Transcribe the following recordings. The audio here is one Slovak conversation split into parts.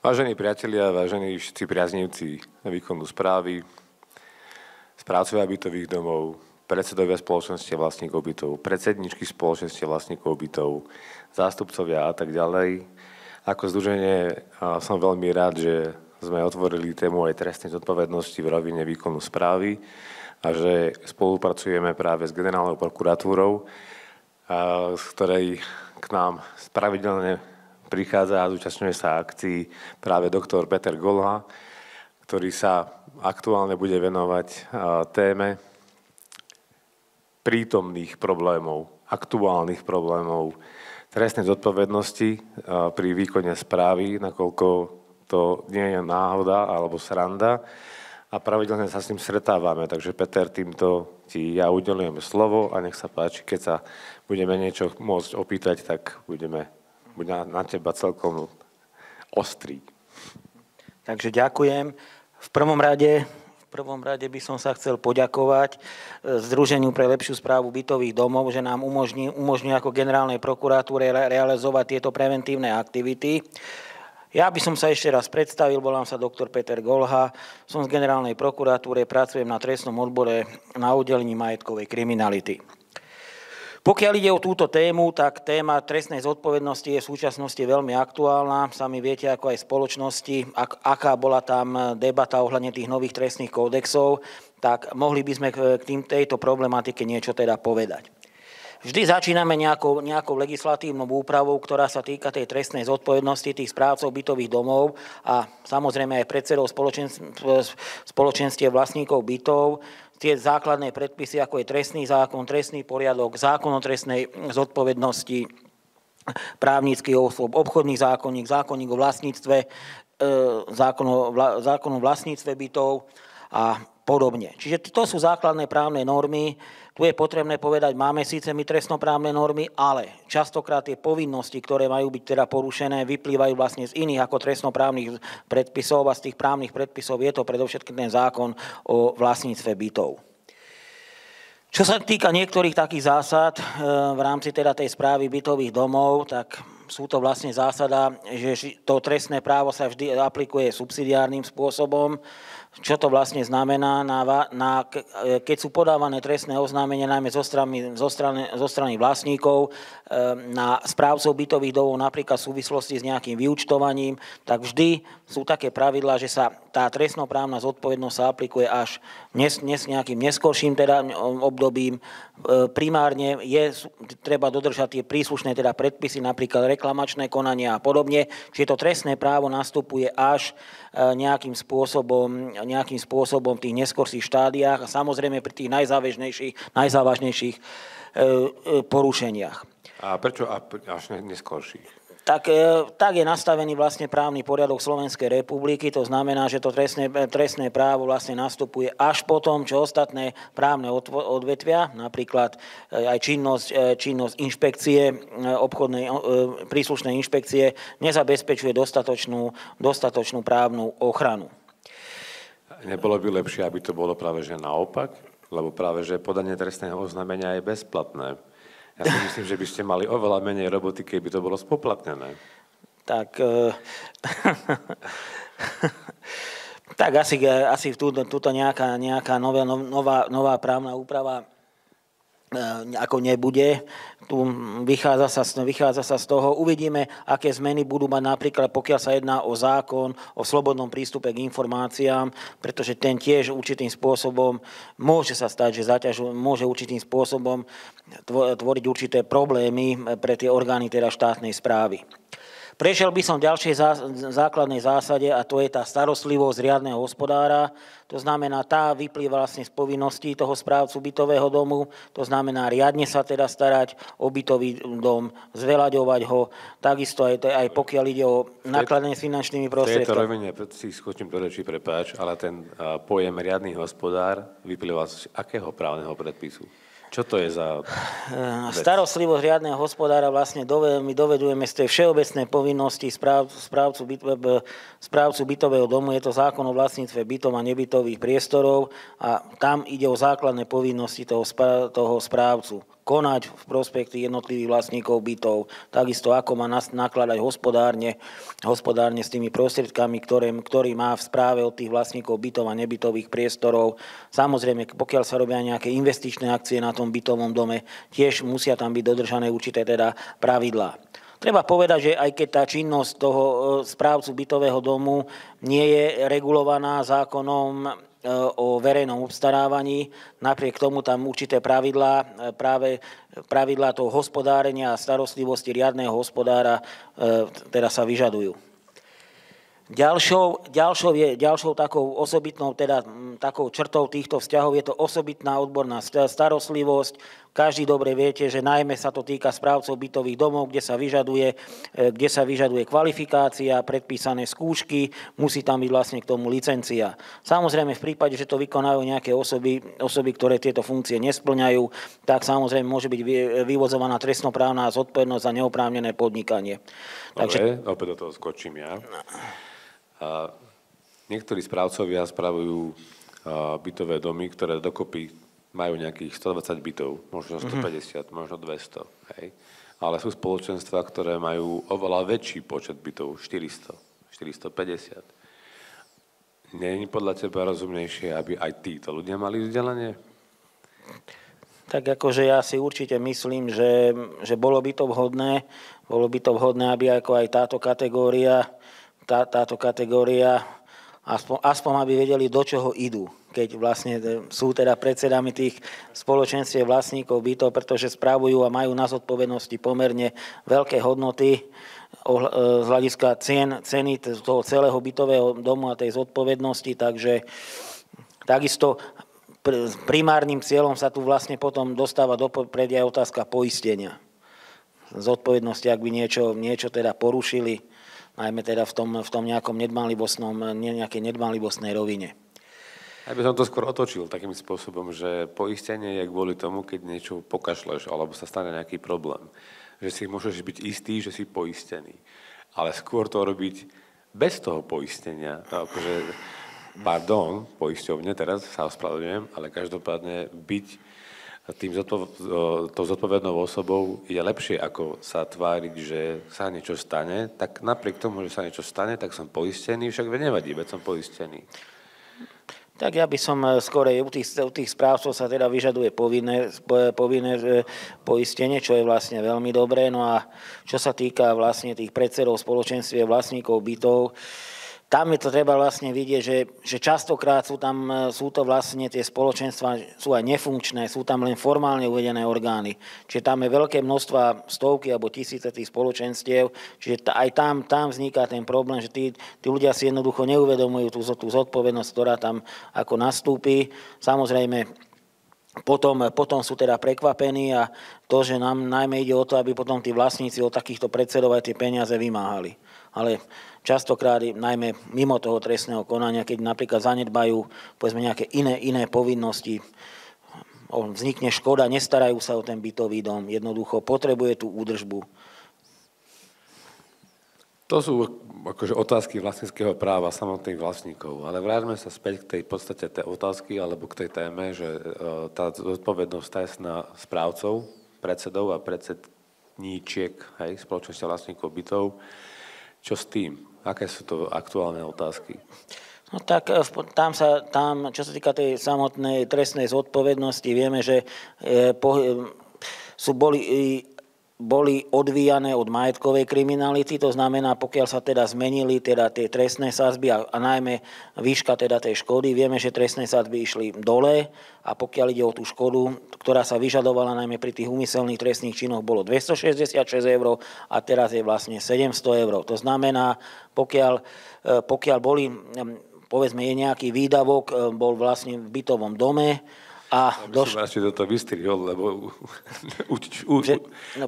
Vážení priatelia, vážení všetci priaznivci výkonu správy, správcovia bytových domov, predsedovia spoločenstiev vlastníkov bytov, predsedničky spoločenstiev vlastníkov bytov, zástupcovia a tak ďalej. Ako združenie som veľmi rád, že sme otvorili tému aj trestnej zodpovednosti v rovine výkonu správy a že spolupracujeme práve s generálnou prokuratúrou, z ktorej k nám pravidelne prichádza a zúčastňuje sa akcií práve doktor Peter Golha, ktorý sa aktuálne bude venovať téme prítomných problémov, aktuálnych problémov trestnej zodpovednosti pri výkone správy, nakoľko to nie je náhoda alebo sranda a pravidelne sa s tým stretávame. Takže Peter, týmto ti ja udelujem slovo a nech sa páči, keď sa budeme niečo môcť opýtať, tak bude na teba celkom ostrý. Takže ďakujem. V prvom rade by som sa chcel poďakovať Združeniu pre lepšiu správu bytových domov, že nám umožňuje ako generálnej prokuratúre realizovať tieto preventívne aktivity. Ja by som sa ešte raz predstavil, volám sa doktor Peter Golha, som z generálnej prokuratúre, pracujem na trestnom odbore na oddelení majetkovej kriminality. Pokiaľ ide o túto tému, tak téma trestnej zodpovednosti je v súčasnosti veľmi aktuálna. Sami viete, ako aj spoločnosti, aká bola tam debata ohľadne tých nových trestných kódexov, tak mohli by sme k tejto problematike niečo teda povedať. Vždy začíname nejakou legislatívnou úpravou, ktorá sa týka tej trestnej zodpovednosti tých správcov bytových domov a samozrejme aj predsedov spoločenstiev vlastníkov bytov. Tie základné predpisy, ako je trestný zákon, trestný poriadok, zákon o trestnej zodpovednosti právnických osôb, obchodný zákonník, zákonník o vlastníctve, zákon o vlastníctve bytov a podobne. Čiže to sú základné právne normy. Tu je potrebné povedať, máme síce my trestnoprávne normy, ale častokrát tie povinnosti, ktoré majú byť teda porušené, vyplývajú vlastne z iných ako trestnoprávnych predpisov a z tých právnych predpisov je to predovšetkým ten zákon o vlastníctve bytov. Čo sa týka niektorých takých zásad v rámci teda tej správy bytových domov, tak sú to vlastne zásada, že to trestné právo sa vždy aplikuje subsidiárnym spôsobom. Čo to vlastne znamená, keď sú podávané trestné oznámenia, najmä zo strany vlastníkov na správcov bytových domov, napríklad v súvislosti s nejakým vyúčtovaním, tak vždy sú také pravidlá, že sa tá trestnoprávna zodpovednosť sa aplikuje až nejakým neskorším teda obdobím. Primárne treba dodržať tie príslušné teda predpisy, napríklad reklamačné konania a podobne, čiže to trestné právo nastupuje až nejakým spôsobom v tých neskorších štádiách a samozrejme pri tých najzávažnejších porušeniach. A prečo až neskorších? Tak je nastavený vlastne právny poriadok Slovenskej republiky, to znamená, že to trestné právo vlastne nastupuje až potom, čo ostatné právne odvetvia, napríklad aj činnosť inšpekcie, príslušnej inšpekcie, nezabezpečuje dostatočnú právnu ochranu. Nebolo by lepšie, aby to bolo práve že naopak? Lebo práve že podanie trestného oznámenia je bezplatné. Ja si myslím, že by ste mali oveľa menej roboty, keby to bolo spoplatnené. Tak asi túto nejaká nová právna úprava ako nebude. Tu vychádza sa z toho. Uvidíme, aké zmeny budú mať napríklad, pokiaľ sa jedná o zákon o slobodnom prístupe k informáciám, pretože ten tiež určitým spôsobom môže sa stať, že môže určitým spôsobom tvoriť určité problémy pre tie orgány teda štátnej správy. Prešiel by som ďalšej základnej zásade a to je tá starostlivosť riadneho hospodára. To znamená, tá vyplýva vlastne z povinností toho správcu bytového domu. To znamená, riadne sa teda starať o bytový dom, zveľaďovať ho. Takisto aj pokiaľ ide o nakladanie s finančnými prostriedkami. V tejto rovine si skočím do rečí, prepáč, ale ten pojem riadny hospodár vyplýva z akého právneho predpisu? Čo to je za vec? Starostlivosť riadneho hospodára vlastne my dovedujeme z tej všeobecnej povinnosti správcu bytového domu. Je to zákon o vlastníctve bytov a nebytových priestorov a tam ide o základné povinnosti toho správcu. konať v prospech tých jednotlivých vlastníkov bytov, takisto ako má nakladať hospodárne s tými prostriedkami, ktorý má v správe od tých vlastníkov bytov a nebytových priestorov. Samozrejme, pokiaľ sa robia nejaké investičné akcie na tom bytovom dome, tiež musia tam byť dodržané určité teda pravidlá. Treba povedať, že aj keď tá činnosť toho správcu bytového domu nie je regulovaná zákonom o verejnom obstarávaní, napriek tomu tam určité pravidlá, práve pravidlá toho hospodárenia a starostlivosti riadneho hospodára teda sa vyžadujú. Ďalšou takou osobitnou, teda takou črtou týchto vzťahov je to osobitná odborná starostlivosť. Každý dobre viete, že najmä sa to týka správcov bytových domov, kde sa vyžaduje kvalifikácia, predpísané skúšky, musí tam byť vlastne k tomu licencia. Samozrejme v prípade, že to vykonajú nejaké osoby, ktoré tieto funkcie nesplňajú, tak samozrejme môže byť vyvozovaná trestnoprávna zodpovednosť za neoprávnené podnikanie. Dobre, opäť do toho skočím ja. Niektorí správcovia spravujú bytové domy, ktoré dokopy majú nejakých 120 bytov, možno 150, možno 200. Hej. Ale sú spoločenstva, ktoré majú oveľa väčší počet bytov, 400, 450. Nie je podľa teba rozumnejšie, aby aj títo ľudia mali vzdelanie? Tak akože ja si určite myslím, že bolo by to vhodné, aby ako aj táto kategória aspoň aby vedeli, do čoho idú, keď vlastne sú teda predsedami tých spoločenstiev vlastníkov bytov, pretože spravujú a majú na zodpovednosti pomerne veľké hodnoty z hľadiska ceny toho celého bytového domu a tej zodpovednosti, takže takisto primárnym cieľom sa tu vlastne potom dostáva do popredia aj otázka poistenia. Zodpovednosti, ak by niečo teda porušili, najmä teda v tom nejakom nejakej nedbanlivostnej rovine. Ja by som to skôr otočil takým spôsobom, že poistenie je kvôli tomu, keď niečo pokašleš alebo sa stane nejaký problém. Že si môžeš byť istý, že si poistený. Ale skôr to robiť bez toho poistenia. Akože, poisťovne, teraz sa ospravedlňujem, ale každopádne byť tou zodpovednou osobou je lepšie, ako sa tváriť, že sa niečo stane, tak napriek tomu, že sa niečo stane, tak som poistený, však nevadí, veď som poistený. Tak ja by som skorej u tých správcov sa teda vyžaduje povinné poistenie, čo je vlastne veľmi dobré. No a čo sa týka vlastne tých predsedov spoločenstiev vlastníkov bytov, tam je to treba vlastne vidieť, že častokrát sú to vlastne tie spoločenstva, sú aj nefunkčné, sú tam len formálne uvedené orgány. Čiže tam je veľké množstva, stovky alebo tisíce tých spoločenstiev, čiže aj tam vzniká ten problém, že tí ľudia si jednoducho neuvedomujú tú zodpovednosť, ktorá tam ako nastúpi. Samozrejme, potom sú teda prekvapení a to, že nám najmä ide o to, aby potom tí vlastníci od takýchto predsedov aj tie peniaze vymáhali. Ale častokrát, najmä mimo toho trestného konania, keď napríklad zanedbajú povedzme nejaké iné povinnosti, vznikne škoda, nestarajú sa o ten bytový dom, jednoducho potrebuje tú údržbu. To sú akože otázky vlastníckeho práva samotných vlastníkov, ale vráťme sa späť k tej podstate tej otázky alebo k tej téme, že tá zodpovednosť je na správcov, predsedov a predsedníčiek, spoločnosti vlastníkov bytov. Čo s tým? Aké sú to aktuálne otázky? No tak tam, čo sa týka tej samotnej trestnej zodpovednosti, vieme, že boli odvíjané od majetkovej kriminality, to znamená, pokiaľ sa teda zmenili teda tie trestné sadzby a najmä výška teda tej škody, vieme, že trestné sadzby išli dole a pokiaľ ide o tú škodu, ktorá sa vyžadovala najmä pri tých úmyselných trestných činoch, bolo 266 eur a teraz je vlastne 700 eur. To znamená, pokiaľ boli, povedzme, je nejaký výdavok, bol vlastne v bytovom dome, Myslím, že toto vystrihol, lebo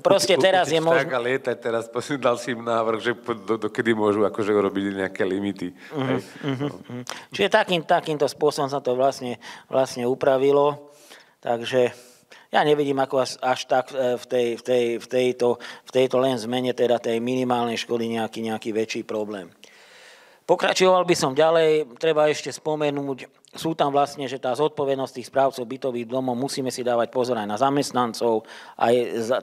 proste teraz je možné. Tak lietať, teraz dal si im návrh, že dokedy môžu akože urobiť nejaké limity. Čiže takýmto spôsobom sa to vlastne upravilo. Takže ja nevidím ako až tak v tejto len zmene teda tej minimálnej škody nejaký väčší problém. Pokračoval by som ďalej, treba ešte spomenúť, sú tam vlastne, že tá zodpovednosť tých správcov bytových domov, musíme si dávať pozor aj na zamestnancov, aj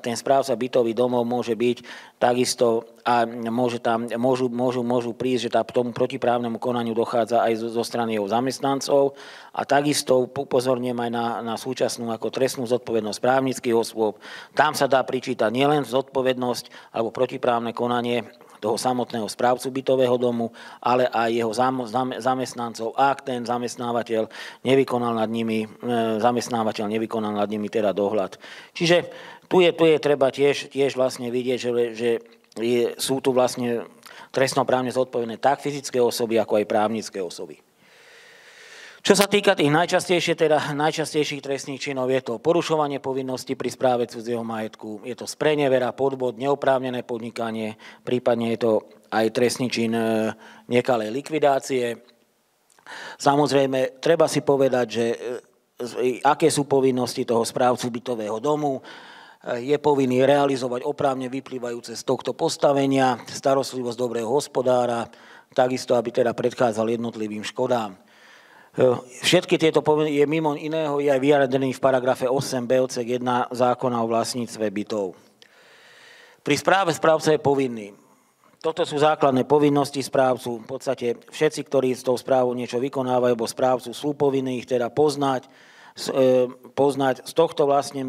ten správca bytových domov môže byť takisto a môžu prísť, že k tomu protiprávnemu konaniu dochádza aj zo strany jeho zamestnancov a takisto upozorňujem aj na súčasnú ako trestnú zodpovednosť právnických osôb. Tam sa dá pričítať nielen zodpovednosť alebo protiprávne konanie toho samotného správcu bytového domu, ale aj jeho zamestnancov, ak ten zamestnávateľ nevykonal nad nimi teda dohľad. Čiže tu je treba tiež vlastne vidieť, že sú tu vlastne trestnoprávne zodpovedné tak fyzické osoby, ako aj právnické osoby. Čo sa týka tých najčastejších trestných činov, je to porušovanie povinností pri správe cudzieho majetku, je to sprenevera, podvod, neoprávnené podnikanie, prípadne je to aj trestný čin nekalej likvidácie. Samozrejme, treba si povedať, že aké sú povinnosti toho správcu bytového domu. Je povinný realizovať oprávne vyplývajúce z tohto postavenia, starostlivosť dobrého hospodára, takisto, aby teda predchádzal jednotlivým škodám. Všetky tieto povinnosti je mimo iného aj vyjadrený v paragrafe 8b odsek 1 zákona o vlastníctve bytov. Pri správe správca je povinný. Toto sú základné povinnosti správcu. V podstate všetci, ktorí s tou správou niečo vykonávajú, bo správcu sú povinní ich teda poznať. Z tohto vlastne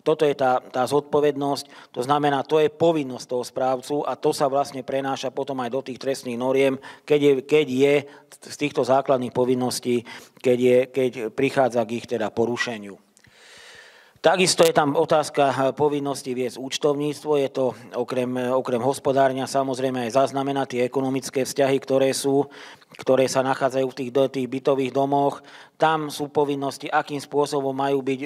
toto je tá zodpovednosť, to znamená, to je povinnosť toho správcu a to sa vlastne prenáša potom aj do tých trestných noriem, keď je z týchto základných povinností, keď prichádza k ich teda porušeniu. Takisto je tam otázka povinnosti viesť účtovníctvo, je to okrem hospodárenia samozrejme aj zaznamenať tie ekonomické vzťahy, ktoré sa nachádzajú v tých bytových domoch. Tam sú povinnosti, akým spôsobom majú byť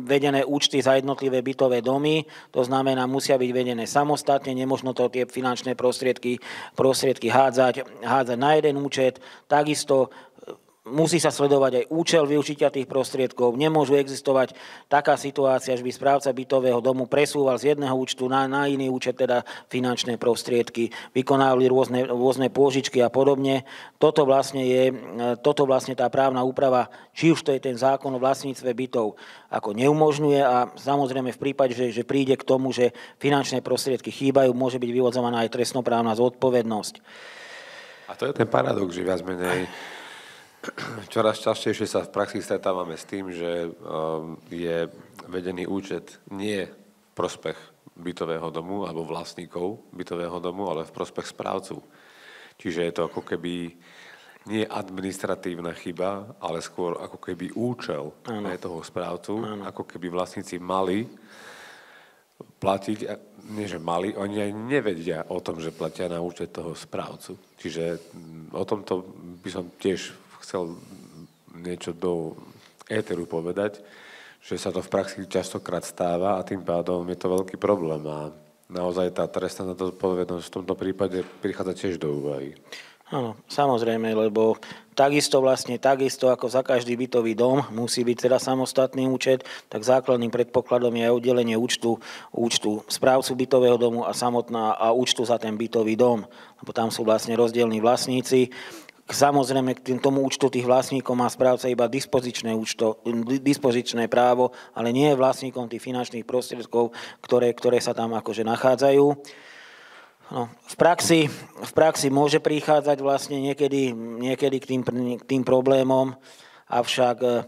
vedené účty za jednotlivé bytové domy, to znamená, musia byť vedené samostatne, nemožno to tie finančné prostriedky hádzať na jeden účet, takisto musí sa sledovať aj účel využitia tých prostriedkov. Nemôžu existovať taká situácia, že by správca bytového domu presúval z jedného účtu na iný účet, teda finančné prostriedky, vykonávali rôzne pôžičky a podobne. Toto vlastne tá právna úprava, či už to je ten zákon o vlastníctve bytov, ako neumožňuje a samozrejme v prípade, že príde k tomu, že finančné prostriedky chýbajú, môže byť vyvodzovaná aj trestnoprávna zodpovednosť. A to je ten paradox, že viac menej čoraz častejšie sa v praxi stretávame s tým, že je vedený účet nie v prospech bytového domu alebo vlastníkov bytového domu, ale v prospech správcu. Čiže je to ako keby nie administratívna chyba, ale skôr ako keby účel toho správcu, ako keby vlastníci mali platiť, nie že mali, oni aj nevedia o tom, že platia na účet toho správcu. Čiže o tomto by som tiež chcel niečo do éteru povedať, že sa to v praxi častokrát stáva a tým pádom je to veľký problém a naozaj tá trestná zodpovednosť v tomto prípade prichádza tiež do úvahy. Áno, samozrejme, lebo takisto ako za každý bytový dom musí byť teda samostatný účet, tak základným predpokladom je aj oddelenie účtu správcu bytového domu a účtu za ten bytový dom, lebo tam sú vlastne rozdielní vlastníci. Samozrejme, k tomu účtu tých vlastníkov má správca iba dispozičné právo, ale nie je vlastníkom tých finančných prostriedkov, ktoré sa tam akože nachádzajú. No, v praxi môže prichádzať vlastne niekedy k tým problémom, avšak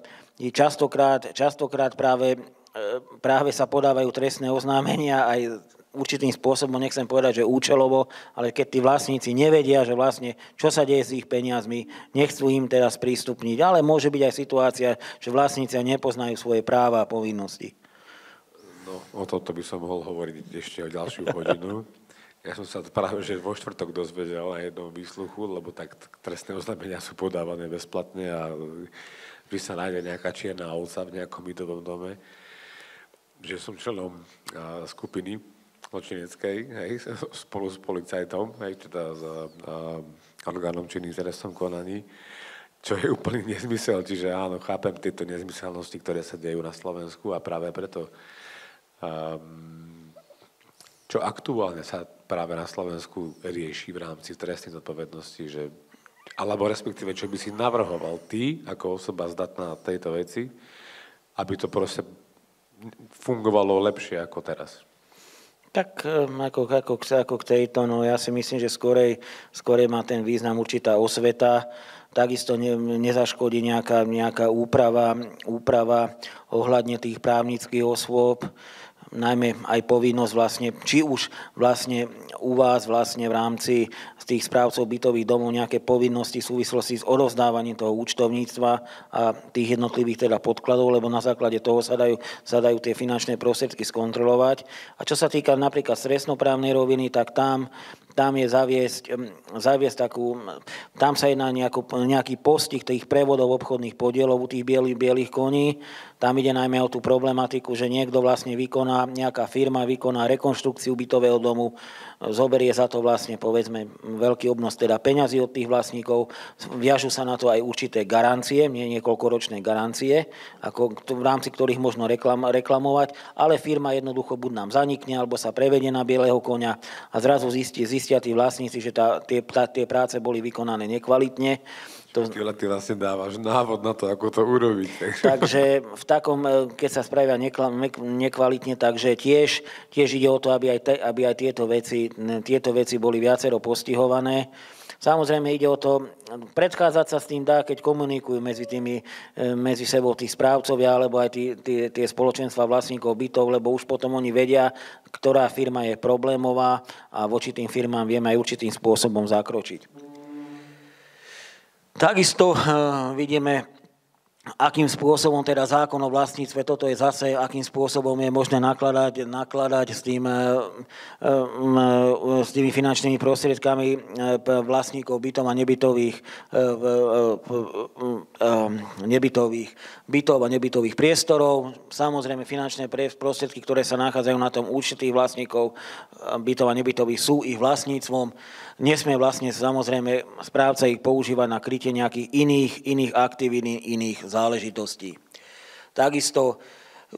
častokrát práve sa podávajú trestné oznámenia aj určitým spôsobom, nechcem povedať, že účelovo, ale keď tí vlastníci nevedia, že vlastne čo sa deje s ich peniazmi, nechcú im teda sprístupniť, ale môže byť aj situácia, že vlastníci nepoznajú svoje práva a povinnosti. No, o tomto by som mohol hovoriť ešte o ďalšiu hodinu. Ja som sa práve že vo štvrtok dozvedel na jednom výsluchu, lebo tak trestné oznámenia sú podávané bezplatne a vždy sa nájde nejaká čierna ovca v nejakom bytovom dome, že som členom skupiny zločineckej, spolu s policajtom, teda s orgánom činným v trestnom konaní, čo je úplný nezmysel. Čiže áno, chápem tieto nezmyselnosti, ktoré sa dejú na Slovensku a práve preto, čo aktuálne sa práve na Slovensku rieši v rámci trestnej zodpovednosti, že Alebo respektíve, čo by si navrhoval ty, ako osoba zdatná na tejto veci, aby to proste fungovalo lepšie ako teraz? Tak ako k tejto, no ja si myslím, že skorej má ten význam určitá osveta. Takisto nezaškodí nejaká úprava ohľadne tých právnických osôb, najmä aj povinnosť vlastne, či už vlastne u vás vlastne v rámci tých správcov bytových domov nejaké povinnosti v súvislosti s odovzdávaním toho účtovníctva a tých jednotlivých teda podkladov, lebo na základe toho sa dajú tie finančné prostriedky skontrolovať. A čo sa týka napríklad trestnoprávnej roviny, tak tam je zaviesť takú, tam sa jedná nejaký postih tých prevodov obchodných podielov u tých bielých koní. Tam ide najmä o tú problematiku, že niekto vlastne nejaká firma vykoná rekonštrukciu bytového domu, zoberie za to vlastne povedzme veľký obnos teda peňazí od tých vlastníkov, viažu sa na to aj určité garancie, niekoľkoročné garancie, v rámci ktorých možno reklamovať, ale firma jednoducho buď nám zanikne, alebo sa prevedie na bieleho koňa a zrazu zistia tí vlastníci, že tie práce boli vykonané nekvalitne. Ty vlastne dávaš návod na to, ako to urobiť. Takže v takom, keď sa spravia nekvalitne, takže tiež ide o to, aby aj tieto veci boli viacero postihované. Samozrejme ide o to, predchádzať sa s tým dá, keď komunikujú medzi sebou tí správcovia alebo aj tie spoločenstva vlastníkov bytov, lebo už potom oni vedia, ktorá firma je problémová a voči tým firmám vieme aj určitým spôsobom zakročiť. Takisto vidíme, akým spôsobom teda zákon o vlastníctve, toto je zase, akým spôsobom je možné nakladať s tými finančnými prostriedkami vlastníkov bytov a nebytových bytov a nebytových priestorov. Samozrejme, finančné prostriedky, ktoré sa nachádzajú na tom účte tých vlastníkov bytov a nebytových, sú ich vlastníctvom. Nesmie vlastne samozrejme správca ich používať na krytie nejakých iných aktivít, iných záležitostí. Takisto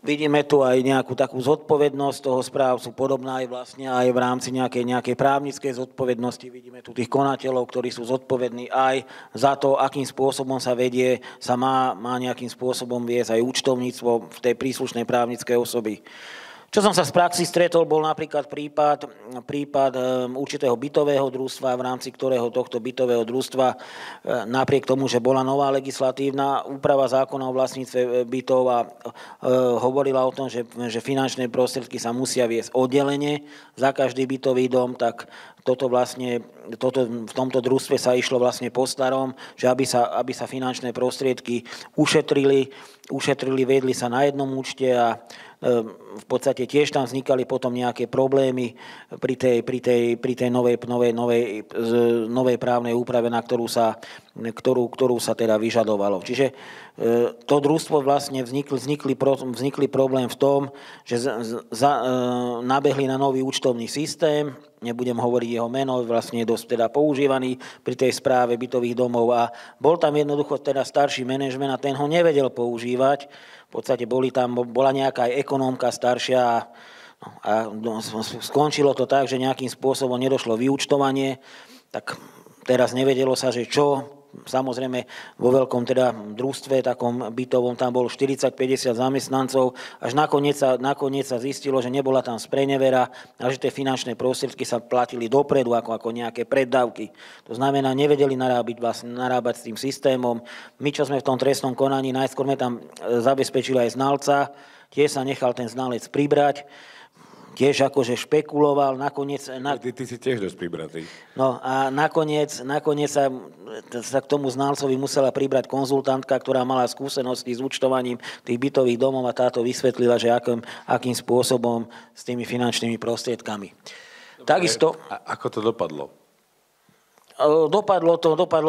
vidíme tu aj nejakú takú zodpovednosť toho správcu, podobná aj vlastne aj v rámci nejakej právnickej zodpovednosti. Vidíme tu tých konateľov, ktorí sú zodpovední aj za to, akým spôsobom sa má nejakým spôsobom viesť aj účtovníctvo v tej príslušnej právnickej osoby. Čo som sa z praxi stretol, bol napríklad prípad určitého bytového družstva, v rámci ktorého tohto bytového družstva, napriek tomu, že bola nová legislatívna úprava zákona o vlastníctve bytov a hovorila o tom, že finančné prostriedky sa musia viesť oddelenie za každý bytový dom, tak v tomto družstve sa išlo vlastne po starom, že aby sa finančné prostriedky ušetrili, vedli sa na jednom účte a v podstate tiež tam vznikali potom nejaké problémy pri tej novej právnej úprave, na ktorú sa teda vyžadovalo. Čiže to družstvo vlastne vznikli problém v tom, že nabehli na nový účtovný systém, nebudem hovoriť jeho meno, vlastne je dosť teda používaný pri tej správe bytových domov a bol tam jednoducho teda starší manažment a ten ho nevedel používať. V podstate bola nejaká aj ekonómka staršia a skončilo to tak, že nejakým spôsobom nedošlo vyúčtovanie, tak teraz nevedelo sa, že čo. Samozrejme vo veľkom teda družstve, takom bytovom, tam bolo 40-50 zamestnancov, až nakoniec sa zistilo, že nebola tam sprenevera a že tie finančné prostriedky sa platili dopredu ako nejaké preddavky. To znamená, nevedeli narábať s tým systémom. My, čo sme v tom trestnom konaní, najskôr sme tam zabezpečili aj znalca, tiež sa nechal ten znalec pribrať, tiež akože špekuloval, nakoniec... Ty si tiež dosť pribratý. No a nakoniec sa k tomu znalcovi musela pribrať konzultantka, ktorá mala skúsenosti s účtovaním tých bytových domov a táto vysvetlila, že akým spôsobom s tými finančnými prostriedkami. Takisto... Ako to dopadlo? Dopadlo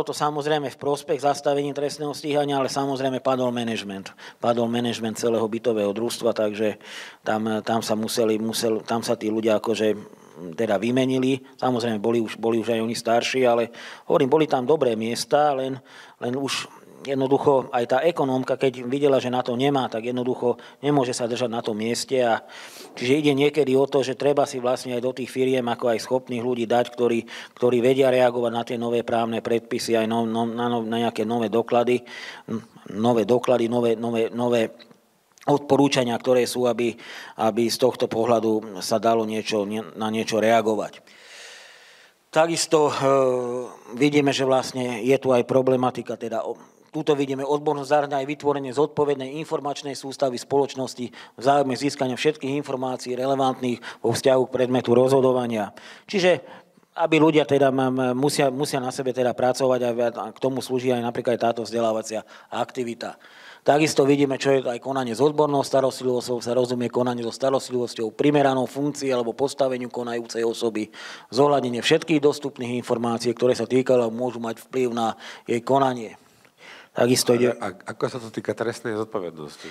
to samozrejme v prospech zastavení trestného stíhania, ale samozrejme padol manažment. Padol manažment celého bytového družstva, takže tam sa tí ľudia akože teda vymenili. Samozrejme boli už aj oni starší, ale hovorím, boli tam dobré miesta, len už jednoducho aj tá ekonómka, keď videla, že na to nemá, tak jednoducho nemôže sa držať na tom mieste. A čiže ide niekedy o to, že treba si vlastne aj do tých firiem, ako aj schopných ľudí dať, ktorí vedia reagovať na tie nové právne predpisy, aj na nejaké nové doklady, nové odporúčania, ktoré sú, aby z tohto pohľadu sa dalo na niečo reagovať. Takisto vidíme, že vlastne je tu aj problematika, teda tuto vidíme odbornosť zahrňa aj vytvorenie zodpovednej informačnej sústavy spoločnosti v záujme získania všetkých informácií relevantných vo vzťahu k predmetu rozhodovania. Čiže aby ľudia teda musia na sebe teda pracovať a k tomu slúži aj napríklad táto vzdelávacia aktivita. Takisto vidíme, čo je aj konanie s odbornou starostlivosťou, sa rozumie konanie so starostlivosťou primeranou funkcii alebo postaveniu konajúcej osoby, zohľadnenie všetkých dostupných informácií, ktoré sa týkajú a môžu mať vplyv na jej konanie. Takisto ide... Ako sa to týka trestnej zodpovednosti?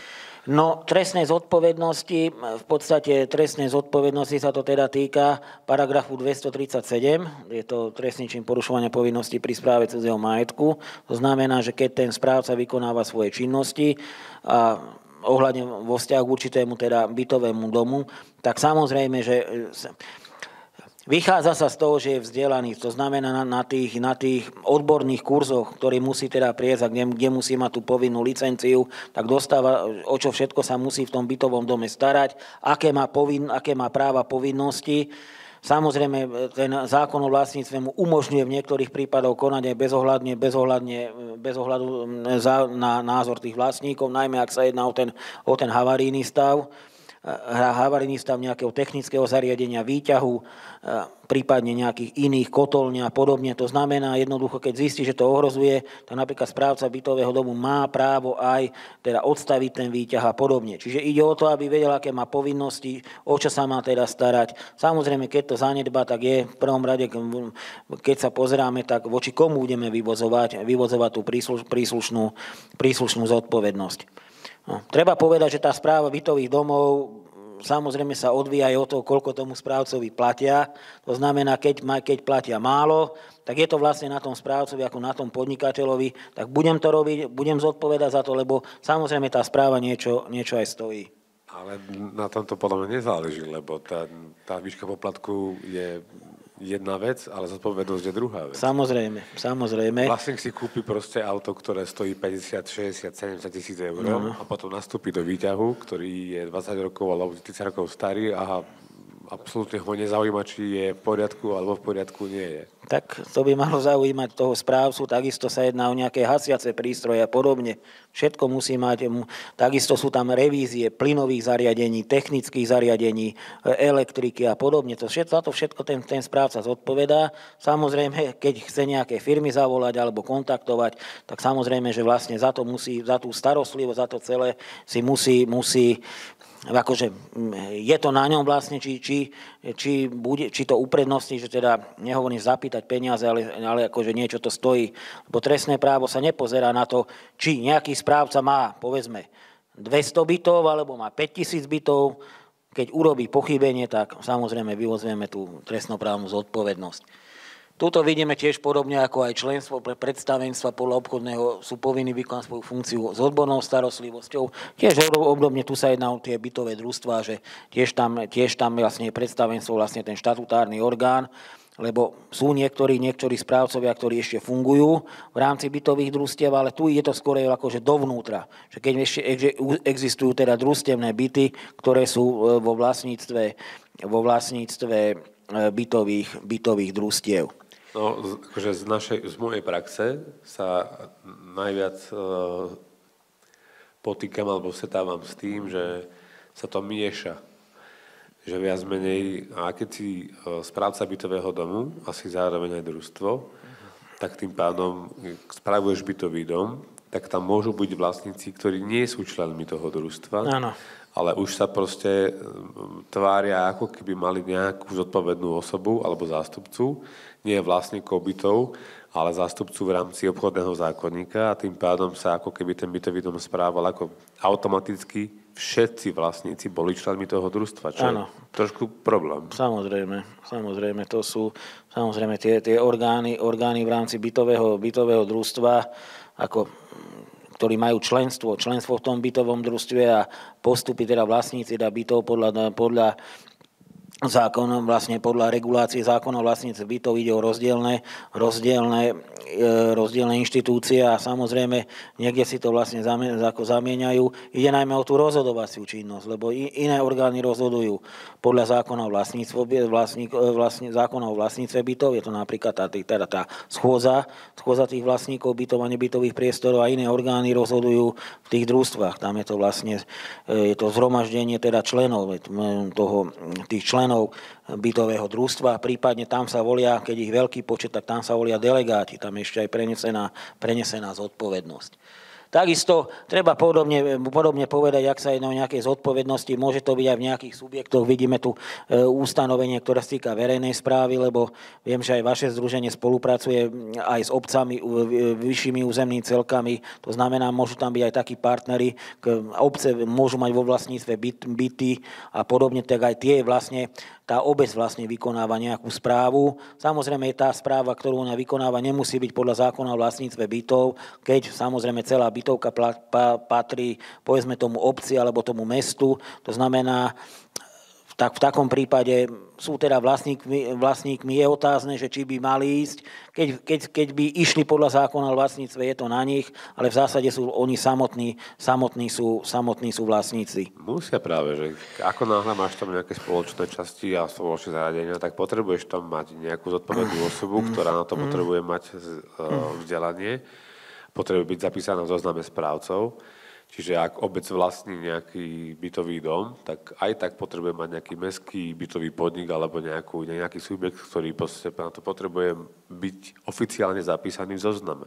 No, trestnej zodpovednosti, v podstate trestnej zodpovednosti sa to teda týka paragrafu 237, je to trestný čin porušovania povinností pri správe cudzieho majetku. To znamená, že keď ten správca vykonáva svoje činnosti a ohľadne vo vzťahu k určitému teda bytovému domu, tak samozrejme, že vychádza sa z toho, že je vzdelaný, to znamená na tých odborných kurzoch, ktorý musí teda prejsť a kde musí mať tú povinnú licenciu, tak dostáva, o čo všetko sa musí v tom bytovom dome starať, aké má práva, povinnosti. Samozrejme, ten zákon o vlastníctve mu umožňuje v niektorých prípadoch konať aj bez ohľadu na názor tých vlastníkov, najmä ak sa jedná o ten havarijný stav. Havarijný stav nejakého technického zariadenia, výťahu, prípadne nejakých iných kotolní a podobne. To znamená jednoducho, keď zistí, že to ohrozuje, tak napríklad správca bytového domu má právo aj teda odstaviť ten výťah a podobne. Čiže ide o to, aby vedel, aké má povinnosti, o čo sa má teda starať. Samozrejme, keď to zanedbá, tak je v prvom rade, keď sa pozeráme, tak voči komu budeme vyvozovať tú príslušnú zodpovednosť. No, treba povedať, že tá správa bytových domov samozrejme sa odvíja aj od toho, koľko tomu správcovi platia. To znamená, keď platia málo, tak je to vlastne na tom správcovi ako na tom podnikateľovi, tak budem to robiť, budem zodpovedať za to, lebo samozrejme tá správa niečo aj stojí. Ale na tomto podľa mňa nezáleží, lebo tá výška poplatku je jedna vec, ale zodpovednosť je druhá vec. Samozrejme. Vlastník si kúpi proste auto, ktoré stojí 50, 60, 70 tisíc eur a potom nastúpi do výťahu, ktorý je 20 rokov alebo 30 rokov starý a absolútne ho nezaujíma, či je v poriadku alebo v poriadku nie je. Tak to by malo zaujímať toho správcu, takisto sa jedná o nejaké hasiace prístroje a podobne. Všetko musí mať, takisto sú tam revízie plynových zariadení, technických zariadení, elektriky a podobne. Za to všetko ten správca zodpovedá. Samozrejme, keď chce nejaké firmy zavolať alebo kontaktovať, tak samozrejme, že vlastne za tú starostlivosť, za to celé si musí akože je to na ňom vlastne, či to uprednostní, že teda nehovorím zapýtať peniaze, ale akože niečo to stojí. Lebo trestné právo sa nepozerá na to, či nejaký správca má, povedzme, 200 bytov alebo má 5000 bytov. Keď urobí pochybenie, tak samozrejme vyvozujeme tú trestnoprávnu zodpovednosť. Tuto vidíme tiež podobne ako aj členstvo pre predstavenstva podľa obchodného sú povinní vykonať svoju funkciu s odbornou starostlivosťou. Tiež obdobne tu sa jedná o tie bytové družstvá, že tiež tam vlastne je predstavenstvo, vlastne ten štatutárny orgán, lebo sú niektorí správcovia, ktorí ešte fungujú v rámci bytových družstiev, ale tu je to skôr akože dovnútra. Že keď ešte existujú teda družstevné byty, ktoré sú vo vlastníctve bytových družstiev. No, akože z mojej praxe sa najviac potýkam alebo setávam s tým, že sa to mieša. Že viac menej, a keď si správca bytového domu, asi zároveň aj družstvo, tak tým pádom spravuješ bytový dom, tak tam môžu byť vlastníci, ktorí nie sú členmi toho družstva. Áno. Ale už sa proste tvária, ako keby mali nejakú zodpovednú osobu alebo zástupcu, nie vlastníkov bytov, ale zástupcu v rámci obchodného zákonníka a tým pádom sa ako keby ten bytový dom správal ako automaticky všetci vlastníci boli členmi toho družstva, čo Áno. je trošku problém. Samozrejme, to sú samozrejme tie orgány v rámci bytového družstva, ktorí majú členstvo v tom bytovom družstve a postupy teda vlastníci bytov podľa zákon, vlastne podľa regulácie zákona o vlastníctve bytov ide o rozdielne inštitúcie a samozrejme niekde si to vlastne zamieňajú. Ide najmä o tú rozhodovaciu činnosť, lebo iné orgány rozhodujú podľa zákona o zákona o vlastníctve bytov, je to napríklad tá schôdza tých vlastníkov bytov a nebytových priestorov a iné orgány rozhodujú v tých družstvách. Tam je to vlastne zhromaždenie teda členov tých členov bytového družstva, prípadne tam sa volia, keď ich veľký počet, tak tam sa volia delegáti, tam ešte aj prenesená zodpovednosť. Takisto treba podobne povedať, ak sa jedná o nejakej zodpovednosti, môže to byť aj v nejakých subjektoch. Vidíme tu ustanovenie, ktoré sa týka verejnej správy, lebo viem, že aj vaše združenie spolupracuje aj s obcami, vyššími územnými celkami. To znamená, môžu tam byť aj takí partneri, obce môžu mať vo vlastníctve byty a podobne, tak aj tie vlastne tá obec vlastne vykonáva nejakú správu. Samozrejme tá správa, ktorú ona vykonáva, nemusí byť podľa zákona o vlastníctve bytov, keď samozrejme celá bytovka patrí povedzme tomu obci alebo tomu mestu. To znamená, tak v takom prípade sú teda vlastníkmi. Je otázne, že či by mali ísť. Keď by išli podľa zákona o vlastníctve, je to na nich, ale v zásade sú oni samotní sú vlastníci. Musia práve, že ako náhle máš tam nejaké spoločné časti a spoločné zaradenia, tak potrebuješ tam mať nejakú zodpovednú osobu, ktorá na to potrebuje mať vzdelanie, potrebuje byť zapísaná v zozname správcov. Čiže ak obec vlastní nejaký bytový dom, tak aj tak potrebuje mať nejaký mestský bytový podnik alebo nejaký subjekt, ktorý na to potrebuje byť oficiálne zapísaný v zozname.